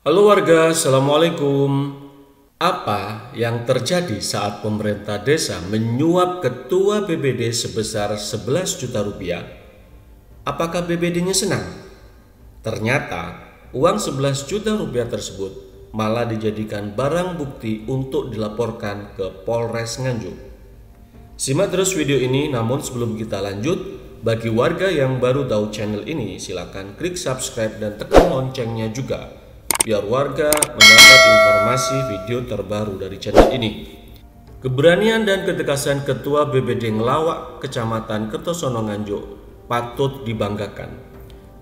Halo warga, Assalamualaikum. Apa yang terjadi saat pemerintah desa menyuap ketua BPD sebesar 11 juta rupiah? Apakah BPD-nya senang? Ternyata uang 11 juta rupiah tersebut malah dijadikan barang bukti untuk dilaporkan ke Polres Nganjuk. Simak terus video ini, namun sebelum kita lanjut, bagi warga yang baru tahu channel ini, silakan klik subscribe dan tekan loncengnya juga, biar warga mendapat informasi video terbaru dari channel ini. Keberanian dan ketegasan Ketua BPD Ngelawak Kecamatan Kertosono Nganjuk patut dibanggakan.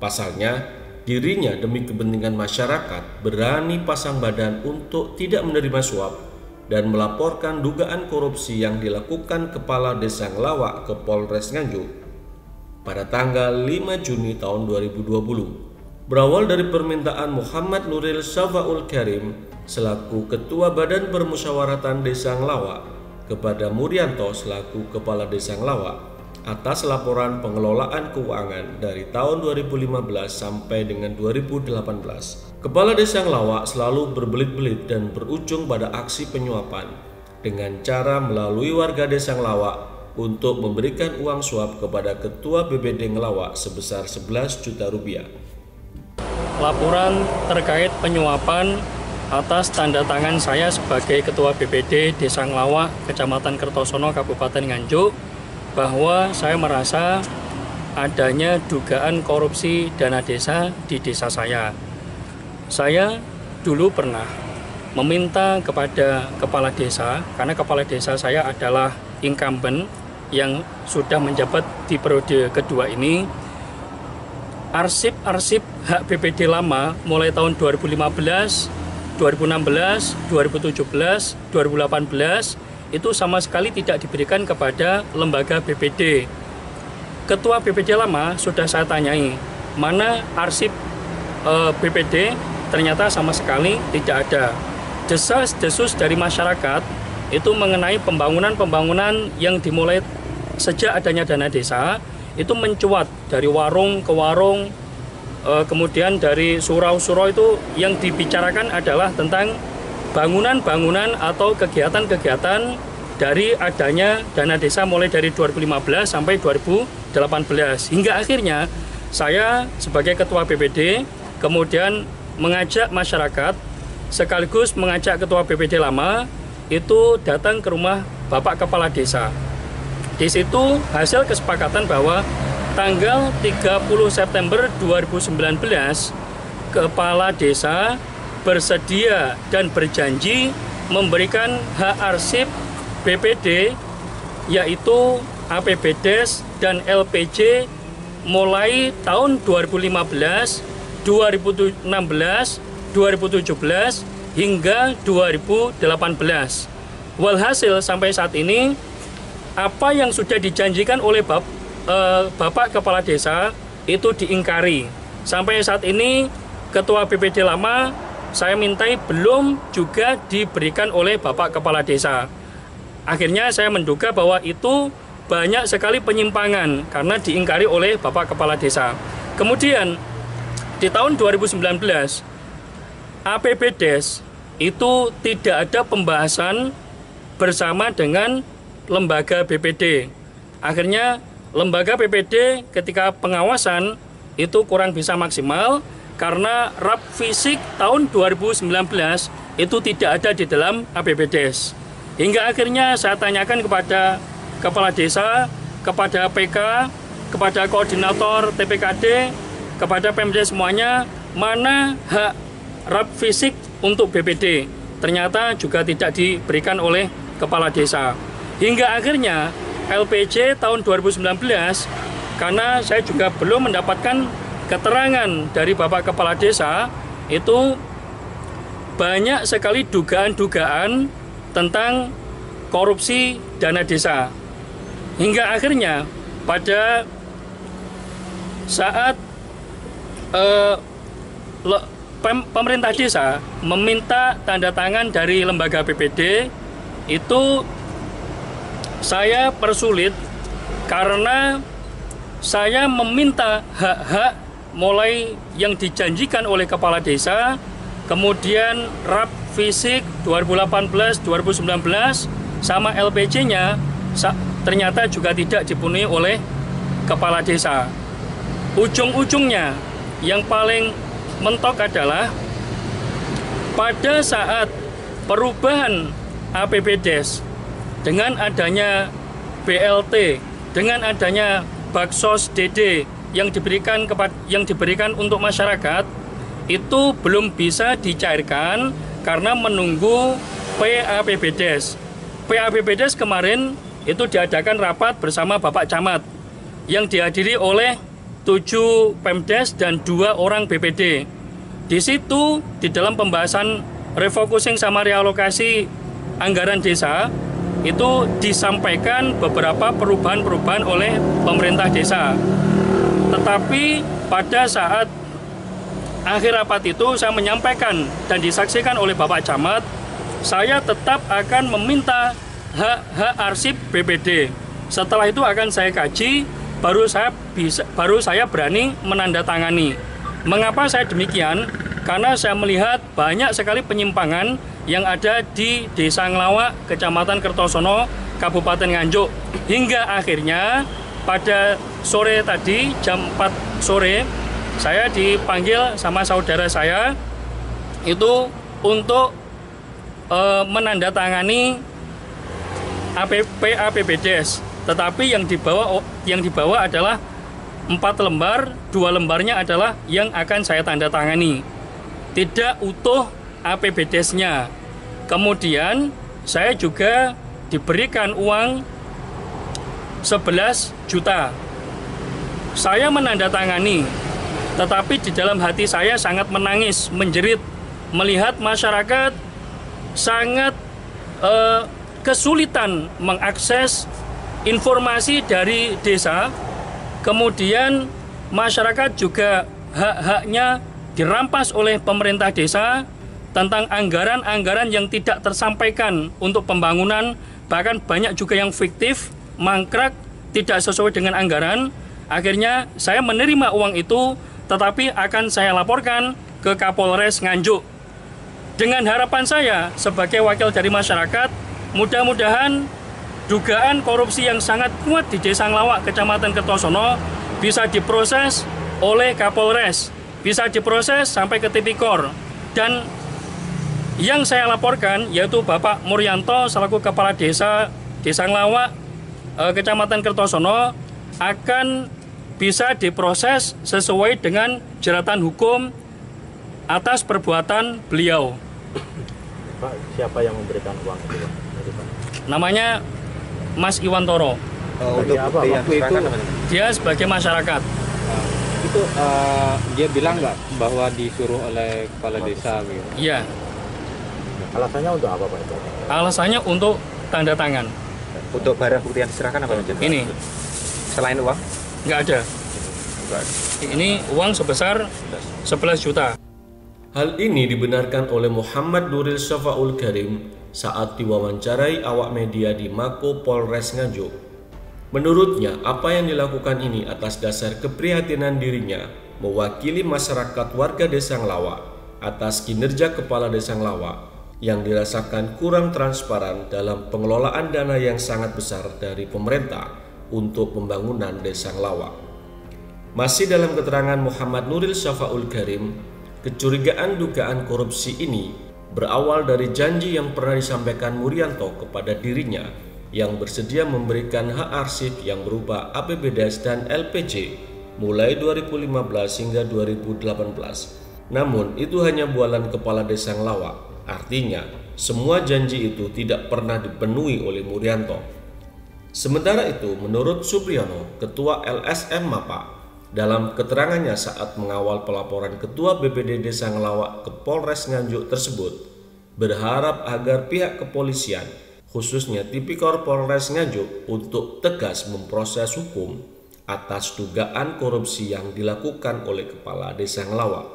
Pasalnya, dirinya demi kepentingan masyarakat berani pasang badan untuk tidak menerima suap dan melaporkan dugaan korupsi yang dilakukan Kepala Desa Ngelawak ke Polres Nganjuk pada tanggal 5 Juni tahun 2020. Berawal dari permintaan Muhammad Nuril Syafaul Karim selaku Ketua Badan Permusyawaratan Desa Ngelawak kepada Murianto selaku Kepala Desa Ngelawak atas laporan pengelolaan keuangan dari tahun 2015 sampai dengan 2018. Kepala Desa Ngelawak selalu berbelit-belit dan berujung pada aksi penyuapan dengan cara melalui warga Desa Ngelawak untuk memberikan uang suap kepada Ketua BPD Ngelawak sebesar 11 juta rupiah. Laporan terkait penyuapan atas tanda tangan saya sebagai Ketua BPD Desa Ngelawak, Kecamatan Kertosono, Kabupaten Nganjuk, bahwa saya merasa adanya dugaan korupsi dana desa di desa saya. Saya dulu pernah meminta kepada kepala desa, karena kepala desa saya adalah incumbent yang sudah menjabat di periode kedua ini, arsip-arsip hak BPD lama mulai tahun 2015, 2016, 2017, 2018 itu sama sekali tidak diberikan kepada lembaga BPD. Ketua BPD lama sudah saya tanyai, mana arsip BPD, ternyata sama sekali tidak ada. Desas-desus dari masyarakat itu mengenai pembangunan-pembangunan yang dimulai sejak adanya dana desa, itu mencuat dari warung ke warung, kemudian dari surau-surau itu yang dibicarakan adalah tentang bangunan-bangunan atau kegiatan-kegiatan dari adanya dana desa mulai dari 2015 sampai 2018. Hingga akhirnya saya sebagai Ketua BPD kemudian mengajak masyarakat sekaligus mengajak Ketua BPD lama itu datang ke rumah Bapak Kepala Desa. Di situ hasil kesepakatan bahwa tanggal 30 September 2019 Kepala Desa bersedia dan berjanji memberikan hak arsip BPD yaitu APBDes dan LPJ mulai tahun 2015, 2016, 2017 hingga 2018. Walhasil sampai saat ini apa yang sudah dijanjikan oleh Bapak Kepala Desa itu diingkari. Sampai saat ini Ketua BPD lama saya mintai belum juga diberikan oleh Bapak Kepala Desa. Akhirnya saya menduga bahwa itu banyak sekali penyimpangan karena diingkari oleh Bapak Kepala Desa. Kemudian di tahun 2019 APBDes itu tidak ada pembahasan bersama dengan lembaga BPD. Akhirnya lembaga BPD ketika pengawasan itu kurang bisa maksimal karena RAP fisik tahun 2019 itu tidak ada di dalam APBDes. Hingga akhirnya saya tanyakan kepada kepala desa, kepada PK, kepada koordinator TPKD, kepada Pemda semuanya, mana hak RAP fisik untuk BPD. Ternyata juga tidak diberikan oleh kepala desa. Hingga akhirnya LPJ tahun 2019, karena saya juga belum mendapatkan keterangan dari Bapak Kepala Desa, itu banyak sekali dugaan-dugaan tentang korupsi dana desa. Hingga akhirnya pada saat pemerintah desa meminta tanda tangan dari lembaga BPD, itu saya persulit karena saya meminta hak-hak mulai yang dijanjikan oleh kepala desa kemudian RAP fisik 2018-2019 sama LPJ-nya ternyata juga tidak dipenuhi oleh kepala desa. Ujung-ujungnya yang paling mentok adalah pada saat perubahan APBDes dengan adanya BLT, dengan adanya Baksos DD yang diberikan untuk masyarakat, itu belum bisa dicairkan karena menunggu PAPBDes. PAPBDes kemarin itu diadakan rapat bersama Bapak Camat yang dihadiri oleh 7 Pemdes dan 2 orang BPD. Di situ di dalam pembahasan refocusing sama realokasi anggaran desa itu disampaikan beberapa perubahan-perubahan oleh pemerintah desa. Tetapi pada saat akhir rapat itu saya menyampaikan dan disaksikan oleh Bapak Camat, saya tetap akan meminta hak arsip BPD. Setelah itu akan saya kaji, baru saya berani menandatangani. Mengapa saya demikian? Karena saya melihat banyak sekali penyimpangan yang ada di Desa Nglawak, Kecamatan Kertosono, Kabupaten Nganjuk. Hingga akhirnya pada sore tadi, jam 4 sore, saya dipanggil sama saudara saya itu untuk menandatangani APBDes. Tetapi yang dibawa adalah 4 lembar, 2 lembarnya adalah yang akan saya tanda tangani. Tidak utuh APBDes-nya. Kemudian saya juga diberikan uang 11 juta. Saya menandatangani, tetapi di dalam hati saya sangat menangis, menjerit, melihat masyarakat sangat kesulitan mengakses informasi dari desa. Kemudian masyarakat juga hak-haknya dirampas oleh pemerintah desa tentang anggaran-anggaran yang tidak tersampaikan untuk pembangunan, bahkan banyak juga yang fiktif, mangkrak, tidak sesuai dengan anggaran. Akhirnya saya menerima uang itu, tetapi akan saya laporkan ke Kapolres Nganjuk. Dengan harapan saya sebagai wakil dari masyarakat, mudah-mudahan dugaan korupsi yang sangat kuat di Desa Nglawak, Kecamatan Kertosono bisa diproses oleh Kapolres, bisa diproses sampai ke Tipikor. Dan yang saya laporkan yaitu Bapak Muryanto selaku Kepala Desa Nglawak, Kecamatan Kertosono akan bisa diproses sesuai dengan jeratan hukum atas perbuatan beliau. Pak, siapa yang memberikan uang itu, Pak? Namanya Mas Iwantoro. Untuk apa? Waktu itu Dia sebagai masyarakat. Itu dia bilang nggak bahwa disuruh oleh kepala desa gitu? Iya. Alasannya untuk apa, Pak? Alasannya untuk tanda tangan. Untuk barang bukti yang diserahkan apa saja? Ini Selain uang? nggak ada. Ini uang sebesar 11 juta. Hal ini dibenarkan oleh Muhammad Nuril Syafaul Karim saat diwawancarai awak media di Mako Polres Nganjuk. Menurutnya, apa yang dilakukan ini atas dasar keprihatinan dirinya mewakili masyarakat warga Desa Nglawak atas kinerja Kepala Desa Nglawak yang dirasakan kurang transparan dalam pengelolaan dana yang sangat besar dari pemerintah untuk pembangunan Desa Nglawak. Masih dalam keterangan Muhammad Nuril Syafaul Karim, kecurigaan dugaan korupsi ini berawal dari janji yang pernah disampaikan Muryanto kepada dirinya yang bersedia memberikan hak arsip yang berupa APBDes dan LPJ mulai 2015 hingga 2018. Namun itu hanya bualan Kepala Desa Nglawak. Artinya, semua janji itu tidak pernah dipenuhi oleh Muryanto. Sementara itu, menurut Supriyono, Ketua LSM MAPA, dalam keterangannya saat mengawal pelaporan Ketua BPD Desa Nglawak ke Polres Nganjuk tersebut, berharap agar pihak kepolisian, khususnya Tipikor Polres Nganjuk, untuk tegas memproses hukum atas dugaan korupsi yang dilakukan oleh Kepala Desa Nglawak.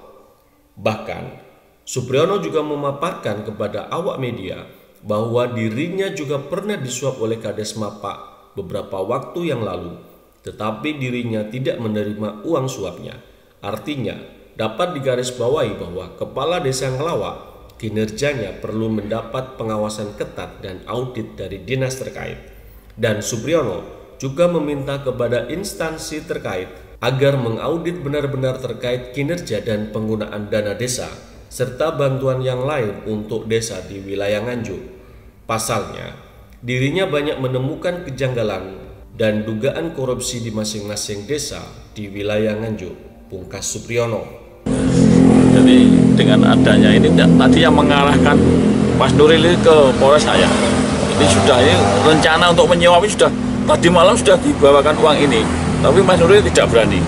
Bahkan, Supriyono juga memaparkan kepada awak media bahwa dirinya juga pernah disuap oleh Kades MAPA beberapa waktu yang lalu, tetapi dirinya tidak menerima uang suapnya. Artinya, dapat digarisbawahi bahwa Kepala Desa Ngelawak kinerjanya perlu mendapat pengawasan ketat dan audit dari dinas terkait. Dan Supriyono juga meminta kepada instansi terkait agar mengaudit benar-benar terkait kinerja dan penggunaan dana desa, serta bantuan yang lain untuk desa di wilayah Nganjuk. Pasalnya, dirinya banyak menemukan kejanggalan dan dugaan korupsi di masing-masing desa di wilayah Nganjuk, pungkas Supriyono. Jadi dengan adanya ini tadi yang mengarahkan Mas Nuril ke Polres saya. Ini sudah ini rencana untuk menyewa ini sudah tadi malam sudah dibawakan uang ini, tapi Mas Nuril tidak berani.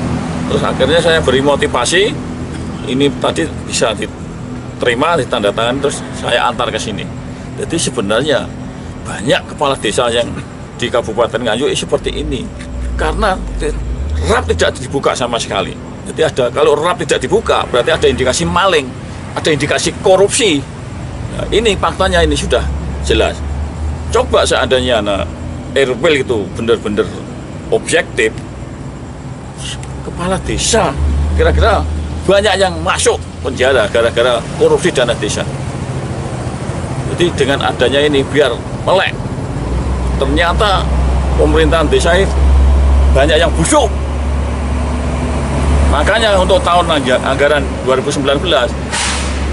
Terus akhirnya saya beri motivasi, ini tadi bisa diterima, ditandatangan, terus saya antar ke sini. Jadi sebenarnya banyak kepala desa yang di Kabupaten Nganjuk seperti ini, karena RAP tidak dibuka sama sekali. Jadi kalau RAP tidak dibuka, berarti ada indikasi maling, ada indikasi korupsi. Nah, ini faktanya ini sudah jelas. Coba seandainya RPL itu benar-benar objektif, kepala desa kira-kira banyak yang masuk penjara gara-gara korupsi dana desa. Jadi dengan adanya ini biar melek. Ternyata pemerintahan desa ini banyak yang busuk. Makanya untuk tahun anggaran 2019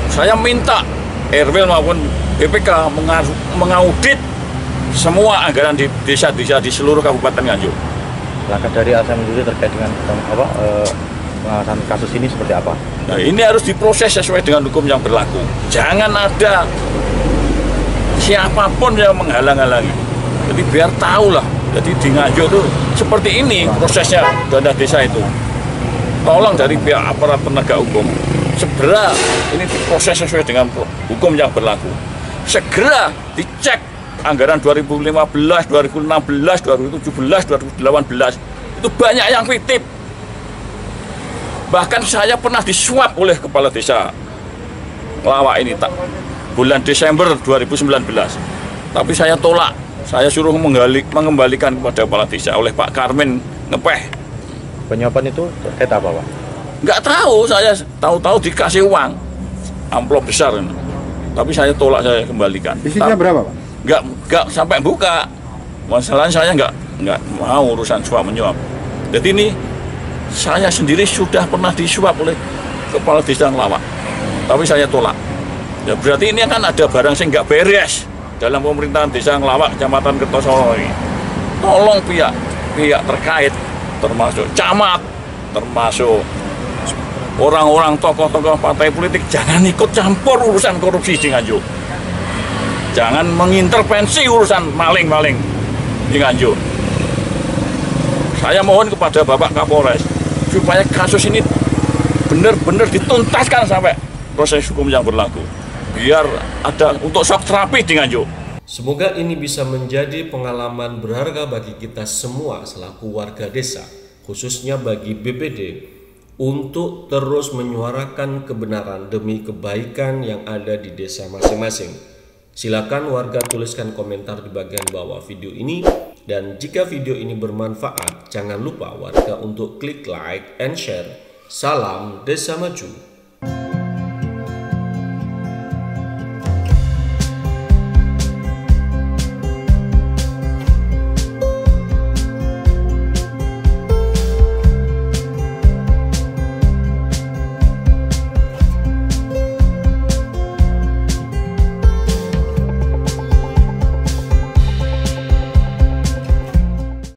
saya minta RW maupun BPK mengaudit semua anggaran di desa-desa di seluruh Kabupaten Nganjuk. Langkah dari ASN sendiri terkait dengan pengawasan kasus ini seperti apa? Nah, ini harus diproses sesuai dengan hukum yang berlaku. Jangan ada siapapun yang menghalang-halangi. Jadi biar tahu lah. Jadi di Nganjuk itu seperti ini prosesnya dana desa itu. Tolong dari pihak aparat penegak hukum segera ini diproses sesuai dengan hukum yang berlaku. Segera dicek anggaran 2015, 2016, 2017, 2018 itu banyak yang fiktif. Bahkan saya pernah disuap oleh kepala desa Ngelawak ini bulan Desember 2019. Tapi saya tolak. Saya suruh mengembalikan kepada kepala desa oleh Pak Karmen Ngepeh. Penyuapan itu terkait apa, Pak? Nggak tahu, saya tahu-tahu dikasih uang amplop besar ini. Tapi saya tolak, saya kembalikan. Isinya berapa, Pak? Nggak sampai buka. Masalahnya saya nggak mau urusan suap menyuap. Jadi ini saya sendiri sudah pernah disuap oleh kepala desa Ngelawak, tapi saya tolak. Ya berarti ini kan ada barang yang nggak beres dalam pemerintahan desa Ngelawak, Kecamatan Kertosolo ini. Tolong pihak terkait, termasuk camat, termasuk orang-orang tokoh-tokoh partai politik, jangan ikut campur urusan korupsi di Nganjuk. Jangan mengintervensi urusan maling-maling di Nganjuk. Saya mohon kepada Bapak Kapolres supaya kasus ini benar-benar dituntaskan sampai proses hukum yang berlaku. Biar ada untuk shock terapi di Nganjuk. Semoga ini bisa menjadi pengalaman berharga bagi kita semua selaku warga desa, khususnya bagi BPD, untuk terus menyuarakan kebenaran demi kebaikan yang ada di desa masing-masing. Silakan warga tuliskan komentar di bagian bawah video ini, dan jika video ini bermanfaat, jangan lupa warga untuk klik like and share. Salam Desa Maju.